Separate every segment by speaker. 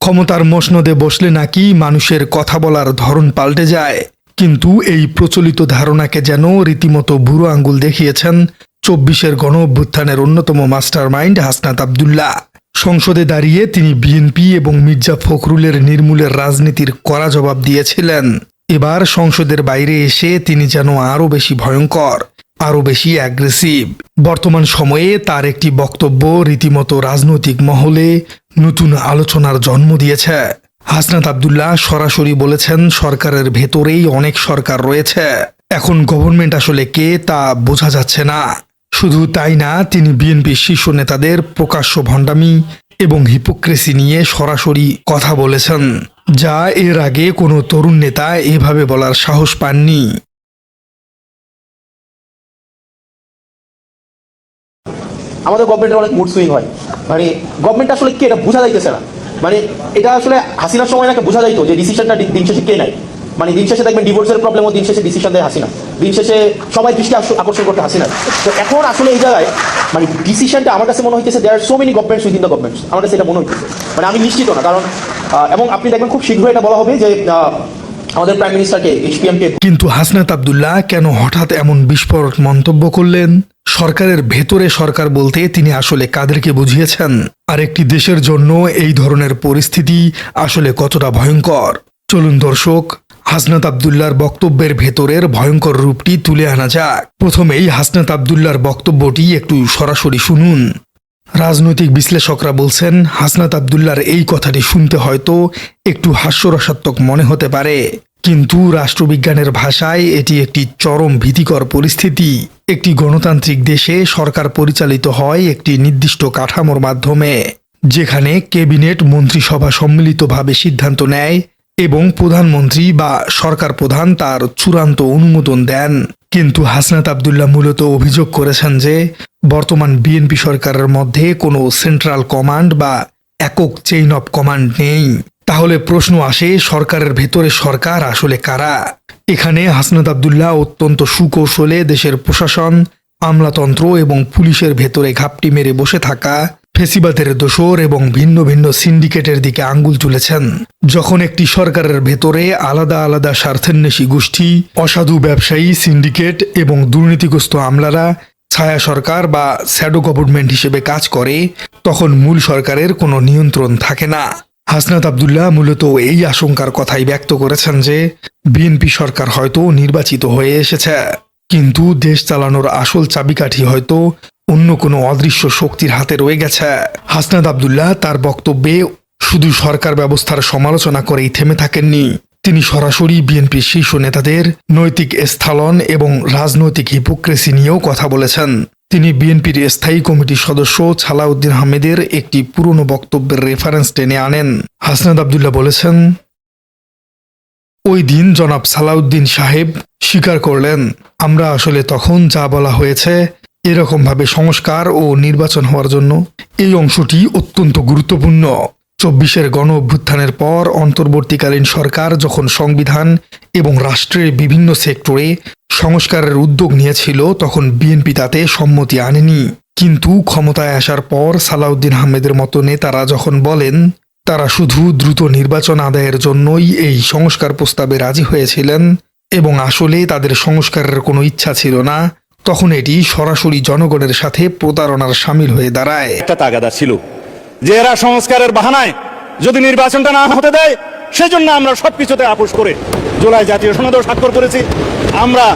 Speaker 1: ক্ষমতার মসনদে বসলে নাকি মানুষের কথা বলার ধরন পাল্টে যায়, কিন্তু এই প্রচলিত ধারণাকে যেন রীতিমতো বুড়ো আঙ্গুল দেখিয়েছেন ২৪-এর গণ অভ্যুত্থানের অন্যতম মাস্টারমাইন্ড হাসনাত আবদুল্লাহ। সংসদে দাঁড়িয়ে তিনি বিএনপি এবং মির্জা ফখরুলের নির্মূলের রাজনীতির কড়া জবাব দিয়েছিলেন। এবার সংসদের বাইরে এসে তিনি যেন আরও বেশি ভয়ঙ্কর, আরও বেশি অ্যাগ্রেসিভ। বর্তমান সময়ে তার একটি বক্তব্য রীতিমতো রাজনৈতিক মহলে নতুন আলোচনার জন্ম দিয়েছে। হাসনাত আবদুল্লাহ সরাসরি বলেছেন, সরকারের ভেতরেই অনেক সরকার রয়েছে, এখন গভর্নমেন্ট আসলে কে তা বোঝা যাচ্ছে না। শুধু তাই না, তিনি বিএনপির শীর্ষ নেতাদের প্রকাশ্য ভণ্ডামি এবং হিপোক্রেসি নিয়ে সরাসরি কথা বলেছেন, যা এর আগে কোনো তরুণ নেতা এভাবে বলার সাহস পাননি।
Speaker 2: আমাদের গভর্নমেন্টের অনেক মুড সুইং হয়, মানে গভর্নমেন্ট আসলে কে এটা বোঝা যাইতেছে না। মানে এটা আসলে হাসিনার সময় নাকি বোঝা যাইতো যে ডিসিশনটা দিন শেষে কে নেয়। মানে দিন শেষে দেখবেন ডিভোর্সের প্রবলেমও দিন শেষে ডিসিশন দেয় হাসিনা, দিন শেষে সবাই দৃষ্টি আকর্ষণ করতে হাসিনা। তো এখন আসলে এই জায়গায় মানে ডিসিশনটা আমার কাছে মনে হইতেছে there are so many governments within the governments, আমার কাছে এটা মনে হইতেছে। মানে আমি নিশ্চিত না, কারণ এবং আপনি দেখবেন খুব শীঘ্রই এটা বলা হবে যে আমাদের প্রাইম মিনিস্টারকে এইচপিএমকে।
Speaker 1: কিন্তু হাসনাত আবদুল্লাহ কেন হঠাৎ এমন বিস্ফোরক মন্তব্য করলেন? সরকারের ভেতরে সরকার বলতে তিনি আসলে কাদেরকে বুঝিয়েছেন? আর একটি দেশের জন্য এই ধরনের পরিস্থিতি আসলে কতটা ভয়ঙ্কর? চলুন দর্শক, হাসনাত আবদুল্লাহর বক্তব্যের ভেতরের ভয়ঙ্কর রূপটি তুলে আনা যাক। প্রথমেই হাসনাত আবদুল্লাহর বক্তব্যটি একটু সরাসরি শুনুন। রাজনৈতিক বিশ্লেষকরা বলছেন, হাসনাত আবদুল্লাহর এই কথাটি শুনতে হয়তো একটু হাস্যরসাত্মক মনে হতে পারে, কিন্তু রাষ্ট্রবিজ্ঞানের ভাষায় এটি একটি চরম ভীতিকর পরিস্থিতি। একটি গণতান্ত্রিক দেশে সরকার পরিচালিত হয় একটি নির্দিষ্ট কাঠামোর মাধ্যমে, যেখানে ক্যাবিনেট মন্ত্রিসভা সম্মিলিতভাবে সিদ্ধান্ত নেয় এবং প্রধানমন্ত্রী বা সরকার প্রধান তার চূড়ান্ত অনুমোদন দেন। কিন্তু হাসনাত আবদুল্লাহ মূলত অভিযোগ করেছেন যে বর্তমান বিএনপি সরকারের মধ্যে কোনো সেন্ট্রাল কমান্ড বা একক চেইন অব কমান্ড নেই। তাহলে প্রশ্ন আসে, সরকারের ভেতরে সরকার আসলে কারা? এখানে হাসনাত আবদুল্লাহ অত্যন্ত সুকৌশলে দেশের প্রশাসন, আমলাতন্ত্র এবং পুলিশের ভেতরে ঘাপটি মেরে বসে থাকা ফেসিবাদের দোসর এবং ভিন্ন ভিন্ন সিন্ডিকেটের দিকে আঙ্গুল তুলেছেন। যখন একটি সরকারের ভেতরে আলাদা আলাদা স্বার্থান্বেষী গোষ্ঠী, অসাধু ব্যবসায়ী, সিন্ডিকেট এবং দুর্নীতিগ্রস্ত আমলারা ছায়া সরকার বা শ্যাডো গভর্নমেন্ট হিসেবে কাজ করে, তখন মূল সরকারের কোনো নিয়ন্ত্রণ থাকে না। হাসনাত আবদুল্লাহ মূলত এই আশঙ্কার কথাই ব্যক্ত করেছেন যে বিএনপি সরকার হয়তো নির্বাচিত হয়ে এসেছে, কিন্তু দেশ চালানোর আসল চাবিকাঠি হয়তো অন্য কোনো অদৃশ্য শক্তির হাতে রয়ে গেছে। হাসনাত আবদুল্লাহ তার বক্তব্যে শুধু সরকার ব্যবস্থার সমালোচনা করেই থেমে থাকেননি, তিনি সরাসরি বিএনপির শীর্ষ নেতাদের নৈতিক স্থলন এবং রাজনৈতিক হিপোক্রেসি নিয়েও কথা বলেছেন। তিনি বিএনপির স্থায়ী কমিটির সদস্য সালাউদ্দিন আহমেদের একটি পুরনো বক্তব্যের রেফারেন্স টেনে আনেন। হাসনাত আবদুল্লাহ বলেছেন, ওই দিন জনাব সালাউদ্দিন সাহেব স্বীকার করলেন, আমরা আসলে তখন যা বলা হয়েছে এরকমভাবে সংস্কার ও নির্বাচন হওয়ার জন্য। এই অংশটি অত্যন্ত গুরুত্বপূর্ণ। ২৪-এর গণ অভ্যুত্থানের পর অন্তর্বর্তীকালীন সরকার যখন সংবিধান এবং রাষ্ট্রের বিভিন্ন সেক্টরে সংস্কারের উদ্যোগ নিয়েছিল, তখন বিএনপি তাতে সম্মতি আনেনি। কিন্তু ক্ষমতায় আসার পর সালাউদ্দিন আহমেদের মতো নেতারা যখন বলেন তারা শুধু দ্রুত নির্বাচন আদায়ের জন্যই এই সংস্কার প্রস্তাবে রাজি হয়েছিলেন এবং আসলে তাদের সংস্কারের কোনো ইচ্ছা ছিল না, তখন এটি সরাসরি জনগণের সাথে প্রতারণার শামিল হয়ে দাঁড়ায়।
Speaker 3: একটা তাগাদা ছিল যে এরা সংস্কারের বাহানায় যদি নির্বাচনটা না হতে দেয়, সেজন্য আমরা সবকিছুতে আপোষ করে জুলাই জাতীয় সনদেও স্বাক্ষর করেছি, আমরা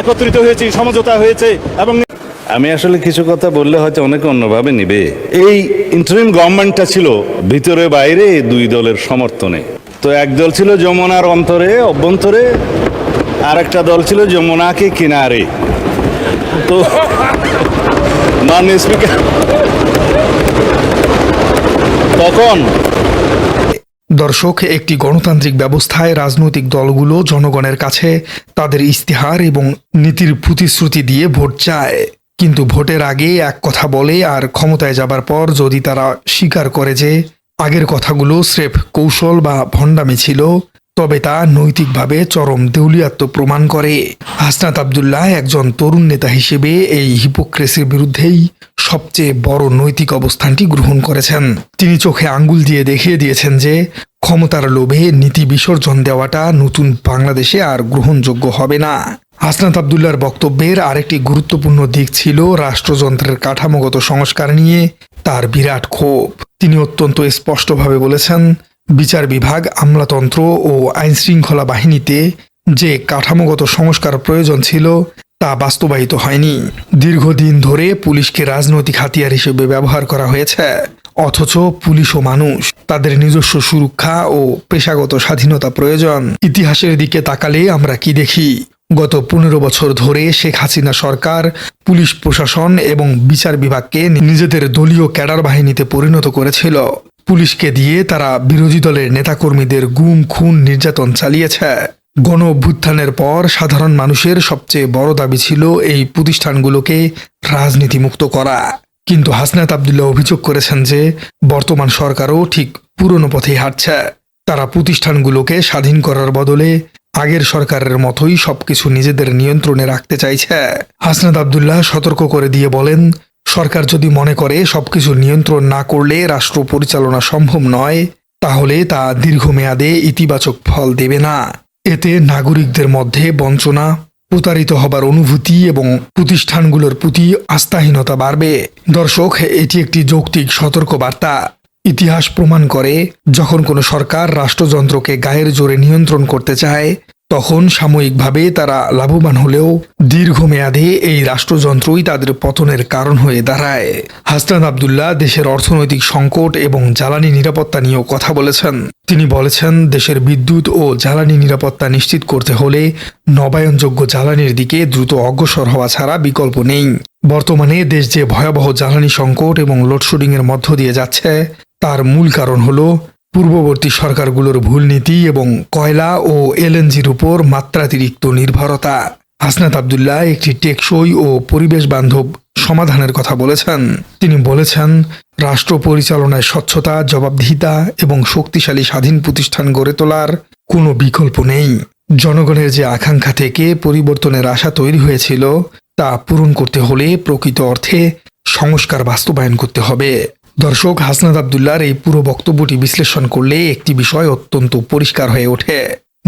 Speaker 3: একত্রিত হয়েছি, সমঝোতা হয়েছে। এবং আমি আসলে কিছু কথা বললে হয়তো অনেকে অন্যভাবে নিবে। এই ইন্টারিম গভর্নমেন্টটা ছিল ভিতরে বাইরে দুই দলের সমর্থনে। তো এক দল ছিল যমুনার অভ্যন্তরে, আর একটা দল ছিল যমুনাকে কিনারে। তো মাননীয় স্পিকার তখন
Speaker 1: দর্শক, একটি গণতান্ত্রিক ব্যবস্থায় রাজনৈতিক দলগুলো জনগণের কাছে তাদের ইস্তেহার এবং নীতির প্রতিশ্রুতি দিয়ে ভোট চায়, কিন্তু ভোটের আগে এক কথা বলে আর ক্ষমতায় যাবার পর যদি তারা স্বীকার করে যে আগের কথাগুলো স্রেফ কৌশল বা ভণ্ডামি ছিল, তবে তা নৈতিকভাবে চরম দেউলিয়াত্ব প্রমাণ করে। হাসনাত আব্দুল্লাহ একজন তরুণ নেতা হিসেবে এই হিপোক্রেসির বিরুদ্ধেই সবচেয়ে বড় নৈতিক অবস্থানটি গ্রহণ করেছেন। তিনি চোখে আঙ্গুল দিয়ে দেখিয়ে দিয়েছেন যে ক্ষমতার লোভে নীতি বিসর্জন দেওয়াটা নতুন বাংলাদেশে আর গ্রহণযোগ্য হবে না। হাসনাত আব্দুল্লাহর বক্তব্যের আরেকটি গুরুত্বপূর্ণ দিক ছিল রাষ্ট্রযন্ত্রের কাঠামোগত সংস্কার নিয়ে তার বিরাট ক্ষোভ। তিনি অত্যন্ত স্পষ্টভাবে বলেছেন, বিচার বিভাগ, আমলাতন্ত্র ও আইনশৃঙ্খলা বাহিনীতে যে কাঠামোগত সংস্কার প্রয়োজন ছিল তা বাস্তবায়িত হয়নি। দীর্ঘদিন ধরে পুলিশকে রাজনৈতিক হাতিয়ার হিসেবে ব্যবহার করা হয়েছে, অথচ পুলিশ ও মানুষ, তাদের নিজস্ব সুরক্ষা ও পেশাগত স্বাধীনতা প্রয়োজন। ইতিহাসের দিকে তাকালে আমরা কি দেখি? গত 15 বছর ধরে শেখ হাসিনা সরকার পুলিশ প্রশাসন এবং বিচার বিভাগকে নিজেদের দলীয় ক্যাডার বাহিনীতে পরিণত করেছিল। পুলিশকে দিয়ে তারা বিরোধী দলের নেতাকর্মীদের গুম, খুন, নির্যাতন চালিয়েছে। গণ অভ্যুত্থানের পর সাধারণ মানুষের সবচেয়ে বড় দাবি ছিল এই প্রতিষ্ঠানগুলোকে রাজনীতিমুক্ত করা। কিন্তু হাসনাত আব্দুল্লাহ অভিযোগ করেছেন যে বর্তমান সরকারও ঠিক পুরনো পথেই হাঁটছে। তারা প্রতিষ্ঠানগুলোকে স্বাধীন করার বদলে আগের সরকারের মতোই সবকিছু নিজেদের নিয়ন্ত্রণে রাখতে চাইছে। হাসনাত আব্দুল্লাহ সতর্ক করে দিয়ে বলেন, সরকার যদি মনে করে সবকিছু নিয়ন্ত্রণ না করলে রাষ্ট্র পরিচালনা সম্ভব নয়, তাহলে তা দীর্ঘমেয়াদে ইতিবাচক ফল দেবে না। এতে নাগরিকদের মধ্যে বঞ্চনা, প্রতারিত হবার অনুভূতি এবং প্রতিষ্ঠানগুলোর প্রতি আস্থাহীনতা বাড়বে। দর্শক, এটি একটি যৌক্তিক সতর্কবার্তা। ইতিহাস প্রমাণ করে, যখন কোনো সরকার রাষ্ট্রযন্ত্রকে গায়ের জোরে নিয়ন্ত্রণ করতে চায়, তখন সাময়িকভাবে তারা লাভবান হলেও দীর্ঘমেয়াদে এই রাষ্ট্রযন্ত্রই তাদের পতনের কারণ হয়ে দাঁড়ায়। হাসনাত আব্দুল্লাহ দেশের অর্থনৈতিক সংকট এবং জ্বালানি নিরাপত্তা নিয়েও কথা বলেছেন। তিনি বলেছেন, দেশের বিদ্যুৎ ও জ্বালানি নিরাপত্তা নিশ্চিত করতে হলে নবায়নযোগ্য জ্বালানির দিকে দ্রুত অগ্রসর হওয়া ছাড়া বিকল্প নেই। বর্তমানে দেশ যে ভয়াবহ জ্বালানি সংকট এবং লোডশেডিংয়ের মধ্য দিয়ে যাচ্ছে, তার মূল কারণ হল পূর্ববর্তী সরকারগুলোর ভুল নীতি এবং কয়লা ও এলএনজির উপর মাত্রাতিরিক্ত নির্ভরতা। হাসনাত আব্দুল্লাহ একটি টেকসই ও পরিবেশ বান্ধব সমাধানের কথা বলেছেন। তিনি বলেছেন, রাষ্ট্র পরিচালনায় স্বচ্ছতা, জবাবদিহিতা এবং শক্তিশালী স্বাধীন প্রতিষ্ঠান গড়ে তোলার কোনো বিকল্প নেই। জনগণের যে আকাঙ্ক্ষা থেকে পরিবর্তনের আশা তৈরি হয়েছিল, তা পূরণ করতে হলে প্রকৃত অর্থে সংস্কার বাস্তবায়ন করতে হবে। দর্শক, হাসনাত আব্দুল্লাহর এই পুরো বক্তব্যটি বিশ্লেষণ করলে একটি বিষয় অত্যন্ত পরিষ্কার হয়ে ওঠে।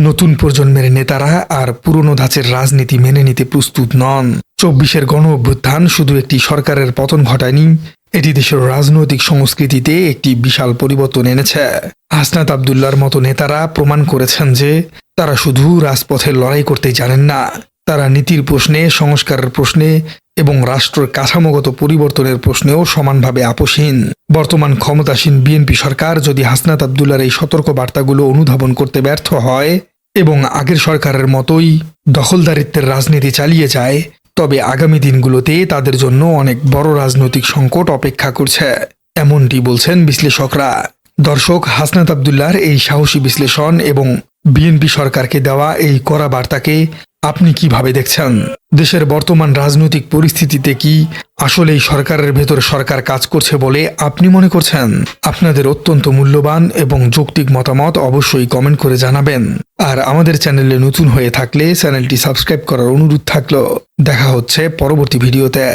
Speaker 1: নতুন প্রজন্মের নেতারা আর পুরনো ধাঁচের রাজনীতি মেনে নিতে প্রস্তুত নন। 24-এর গণ অভ্যুত্থান শুধু একটি সরকারের পতন ঘটায়নি, এটি দেশের রাজনৈতিক সংস্কৃতিতে একটি বিশাল পরিবর্তন এনেছে। হাসনাত আব্দুল্লাহর মতো নেতারা প্রমাণ করেছেন যে তারা শুধু রাজপথে লড়াই করতে জানেন না, তারা নীতির প্রশ্নে, সংস্কারের প্রশ্নে এবং রাষ্ট্রের কাঠামোগত পরিবর্তনের প্রশ্নেও সমানভাবে আপোষহীন। বর্তমান ক্ষমতাসীন বিএনপি সরকার যদি হাসনাত আব্দুল্লাহর এই সতর্ক বার্তাগুলো অনুধাবন করতে ব্যর্থ হয় এবং আগের সরকারের মতোই দখলদারিত্বের রাজনীতি চালিয়ে যায়, তবে আগামী দিনগুলোতে তাদের জন্য অনেক বড় রাজনৈতিক সংকট অপেক্ষা করছে, এমনটি বলছেন বিশ্লেষকরা। দর্শক, হাসনাত আব্দুল্লাহর এই সাহসী বিশ্লেষণ এবং বিএনপি সরকারকে দেওয়া এই কড়া বার্তাকে আপনি কিভাবে দেখছেন? দেশের বর্তমান রাজনৈতিক পরিস্থিতিতে কি আসলেই সরকারের ভেতর সরকার কাজ করছে বলে আপনি মনে করছেন? আপনাদের অত্যন্ত মূল্যবান এবং যৌক্তিক মতামত অবশ্যই কমেন্ট করে জানাবেন। আর আমাদের চ্যানেলে নতুন হয়ে থাকলে চ্যানেলটি সাবস্ক্রাইব করার অনুরোধ থাকলো। দেখা হচ্ছে পরবর্তী ভিডিওতে।